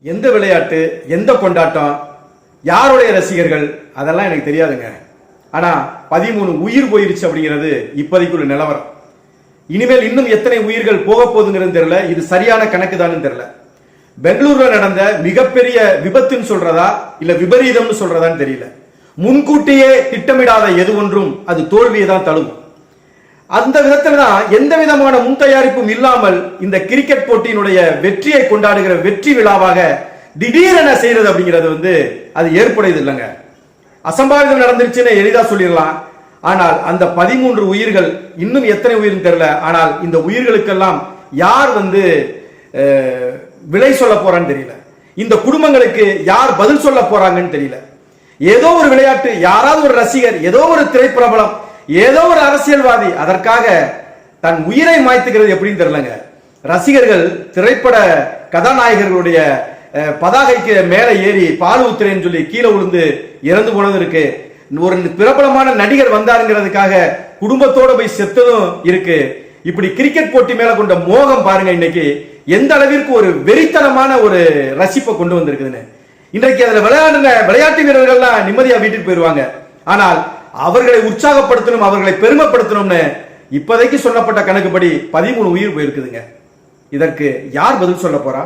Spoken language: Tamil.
எந்த விளையாட்டு, எந்த கொண்டாட்டம், யாருடைய ரசிகர்கள் அதெல்லாம் எனக்கு தெரியாதுங்க. ஆனா 13 உயிர் போயிருச்சு அப்படிங்கிறது இப்போதைக்கு ஒரு நிலவரம். இனிமேல் இன்னும் எத்தனை உயிர்கள் போக போகுதுங்கிறது தெரியல. இது சரியான கணக்கு தான் தெரியல. பெங்களூர்ல நடந்த மிகப்பெரிய விபத்துன்னு சொல்றதா இல்ல விபரீதம்னு சொல்றதான்னு தெரியல. முன்கூட்டியே திட்டமிடாத எது ஒன்றும் அது தோல்வியை தான் தழுவும். அந்த விதத்துல தான் எந்த விதமான முன் தயாரிப்பும் இல்லாமல் இந்த கிரிக்கெட் போட்டியினுடைய வெற்றியை கொண்டாடுகிற வெற்றி விழாவாக திடீரென செய்யறது அப்படிங்கிறது அது ஏற்புடையது இல்லைங்க. அசம்பாவிதம் நடந்துருச்சுன்னு எளிதா சொல்லிடலாம். ஆனால் அந்த 13 உயிர்கள் இன்னும் எத்தனை உயிர்னு தெரியல. ஆனால் இந்த உயிர்களுக்கெல்லாம் யார் விலை சொல்ல போறான்னு தெரியல. இந்த குடும்பங்களுக்கு யார் பதில் சொல்ல போறாங்கன்னு தெரியல. ஏதோ ஒரு விளையாட்டு, யாராவது ஒரு ரசிகர், ஏதோ ஒரு திரைப்பிரபலம், ஏதோ ஒரு அரசியல்வாதி அதற்காக தன் உயிரை மாய்த்துக்கிறது எப்படின்னு தெரியலங்க. ரசிகர்கள் திரைப்பட கதாநாயகர்களுடைய பதாகைக்கு மேல ஏறி பால் ஊத்துறேன்னு சொல்லி கீழே விழுந்து இறந்து போனது இருக்கு. ஒரு பிரபலமான நடிகர் வந்தாருங்கிறதுக்காக குடும்பத்தோட போய் செத்ததும் இருக்கு. இப்படி கிரிக்கெட் போட்டி மேல கொண்ட மோகம் பாருங்க இன்னைக்கு எந்த அளவிற்கு ஒரு வெறித்தனமான ஒரு ரசிப்பை கொண்டு வந்திருக்குதுன்னு. இன்றைக்கு அதுல விளையாட்டு வீரர்கள்லாம் நிம்மதியா வீட்டுக்கு போயிருவாங்க. ஆனால் அவர்களை உற்சாகப்படுத்தணும், அவர்களை பெருமைப்படுத்தணும்னு இப்போதைக்கு சொல்லப்பட்ட கணக்குப்படி 13 உயிர் போயிருக்குதுங்க. இதற்கு யார் பதில் சொல்ல போறா?